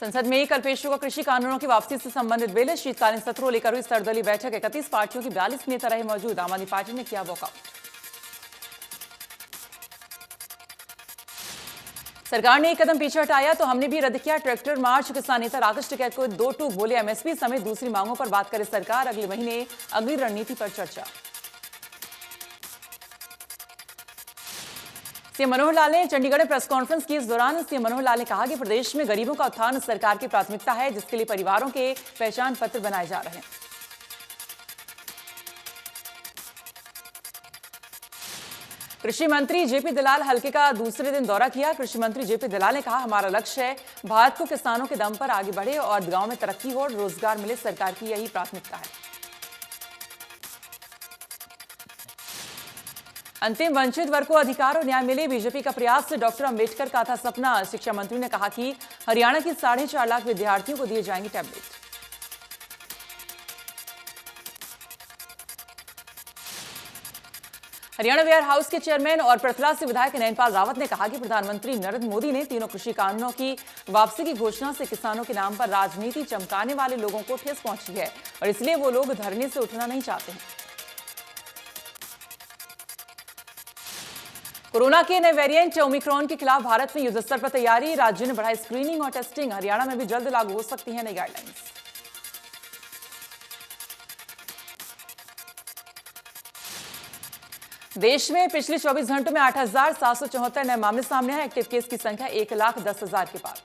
संसद में कल पेश होगा कृषि कानूनों की वापसी से संबंधित बिल। शीतकालीन सत्रों लेकर हुई सर्वदलीय बैठक। 31 पार्टियों की 42 नेता रहे मौजूद। आम आदमी पार्टी ने किया वॉकआउट। सरकार ने एक कदम पीछे हटाया तो हमने भी रद्द किया ट्रैक्टर मार्च। किसान नेता राकेश टिकैत को 2 टूक बोले। एमएसपी समेत दूसरी मांगों पर बात करे सरकार। अगले महीने अगली रणनीति पर चर्चा। सीएम मनोहर लाल ने चंडीगढ़ में प्रेस कॉन्फ्रेंस की। इस दौरान सीएम मनोहर लाल ने कहा कि प्रदेश में गरीबों का उत्थान सरकार की प्राथमिकता है, जिसके लिए परिवारों के पहचान पत्र बनाए जा रहे हैं। कृषि मंत्री जेपी दलाल हल्के का दूसरे दिन दौरा किया। कृषि मंत्री जेपी दलाल ने कहा, हमारा लक्ष्य है भारत को किसानों के दम पर आगे बढ़े और गांव में तरक्की हो और रोजगार मिले। सरकार की यही प्राथमिकता है। अंतिम वंचित वर्ग को अधिकार और न्याय मिले, बीजेपी का प्रयास। डॉक्टर अंबेडकर का था सपना। शिक्षा मंत्री ने कहा कि हरियाणा के 4.5 लाख विद्यार्थियों को दिए जाएंगे टैबलेट। हरियाणा वेयर हाउस के चेयरमैन और पृथला से विधायक नैनपाल रावत ने कहा कि प्रधानमंत्री नरेंद्र मोदी ने तीनों कृषि कानूनों की वापसी की घोषणा से किसानों के नाम पर राजनीति चमकाने वाले लोगों को ठेस पहुंची है और इसलिए वो लोग धरने से उठना नहीं चाहते हैं। कोरोना के नए वेरिएंट ओमिक्रॉन के खिलाफ भारत में युद्धस्तर पर तैयारी। राज्य ने बढ़ाई स्क्रीनिंग और टेस्टिंग। हरियाणा में भी जल्द लागू हो सकती है नई गाइडलाइंस। देश में पिछले 24 घंटों में 8,774 नए मामले सामने आए। एक्टिव केस की संख्या 1,10,000 के पार।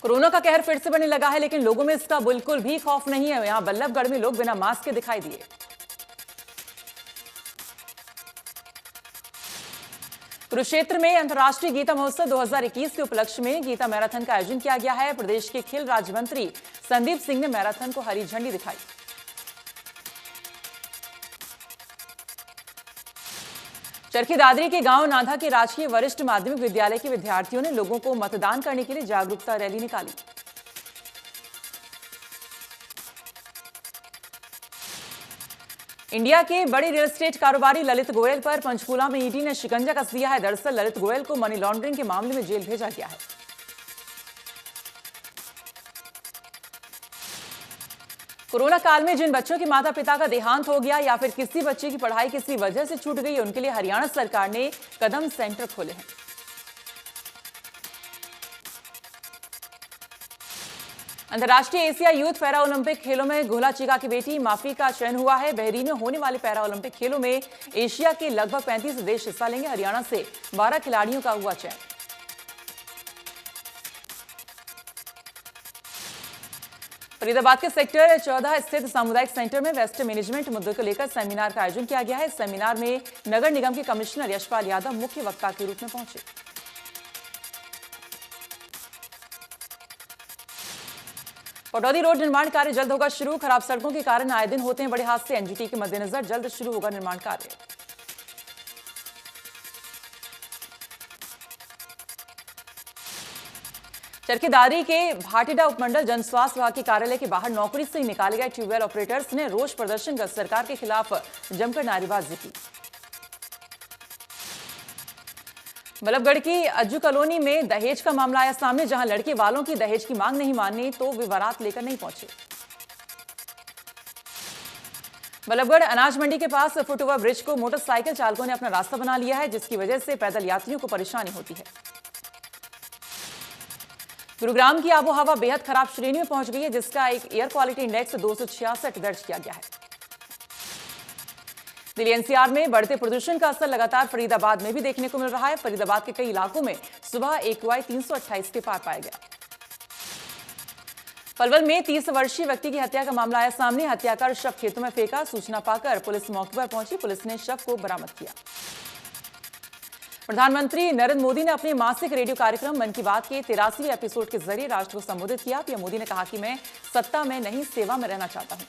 कोरोना का कहर फिर से बढ़ने लगा है, लेकिन लोगों में इसका बिल्कुल भी खौफ नहीं है। यहां बल्लभगढ़ में लोग बिना मास्क के दिखाई दिए। कुरुक्षेत्र में अंतर्राष्ट्रीय गीता महोत्सव 2021 के उपलक्ष्य में गीता मैराथन का आयोजन किया गया है। प्रदेश के खेल राज्य मंत्री संदीप सिंह ने मैराथन को हरी झंडी दिखाई। चरखी दादरी के गांव नाधा के राजकीय वरिष्ठ माध्यमिक विद्यालय के विद्यार्थियों ने लोगों को मतदान करने के लिए जागरूकता रैली निकाली। इंडिया के बड़े रियल एस्टेट कारोबारी ललित गोयल पर पंचकूला में ईडी ने शिकंजा कस दिया है। दरअसल ललित गोयल को मनी लॉन्ड्रिंग के मामले में जेल भेजा गया है। कोरोना काल में जिन बच्चों के माता पिता का देहांत हो गया या फिर किसी बच्चे की पढ़ाई किसी वजह से छूट गई, उनके लिए हरियाणा सरकार ने कदम सेंटर खोले हैं। अंतर्राष्ट्रीय एशिया यूथ पैरा ओलंपिक खेलों में गोला चिका की बेटी माफी का चयन हुआ है। बहरीन में होने वाले पैरा ओलंपिक खेलों में एशिया के लगभग 35 देश हिस्सा लेंगे। हरियाणा से 12 खिलाड़ियों का हुआ चयन। फरीदाबाद के सेक्टर 14 स्थित सामुदायिक सेंटर में वेस्ट मैनेजमेंट मुद्दों को लेकर सेमिनार का आयोजन किया गया है। इस सेमिनार में नगर निगम के कमिश्नर यशपाल यादव मुख्य वक्ता के रूप में पहुंचे। पटौदी रोड निर्माण कार्य जल्द होगा शुरू। खराब सड़कों के कारण आए दिन होते हैं बड़े हादसे। एनजीटी के मद्देनजर जल्द शुरू होगा निर्माण कार्य। चरखी दादरी के भाटीडा उपमंडल जन स्वास्थ्य विभाग के कार्यालय के बाहर नौकरी से निकाले गए ट्यूबवेल ऑपरेटर्स ने रोष प्रदर्शन कर सरकार के खिलाफ जमकर नारेबाजी की। बल्लभगढ़ की अज्जू कॉलोनी में दहेज का मामला आया सामने, जहां लड़के वालों की दहेज की मांग नहीं मानी तो वे बारात लेकर नहीं पहुंचे। बल्लभगढ़ अनाज मंडी के पास फुटओवर ब्रिज को मोटरसाइकिल चालकों ने अपना रास्ता बना लिया है, जिसकी वजह से पैदल यात्रियों को परेशानी होती है। गुरुग्राम की आबोहवा बेहद खराब श्रेणी में पहुंच गई है, जिसका एक एयर क्वालिटी इंडेक्स 266 दर्ज किया गया है। दिल्ली एनसीआर में बढ़ते प्रदूषण का असर लगातार फरीदाबाद में भी देखने को मिल रहा है। फरीदाबाद के कई इलाकों में सुबह AQI 328 के पार पाया गया। पलवल में 30 वर्षीय व्यक्ति की हत्या का मामला आया सामने। हत्या कर शव खेतों में फेंका। सूचना पाकर पुलिस मौके पर पहुंची। पुलिस ने शव को बरामद किया। प्रधानमंत्री नरेंद्र मोदी ने अपने मासिक रेडियो कार्यक्रम मन की बात के 83वें एपिसोड के जरिए राष्ट्र को संबोधित किया। पीएम मोदी ने कहा कि मैं सत्ता में नहीं सेवा में रहना चाहता हूं।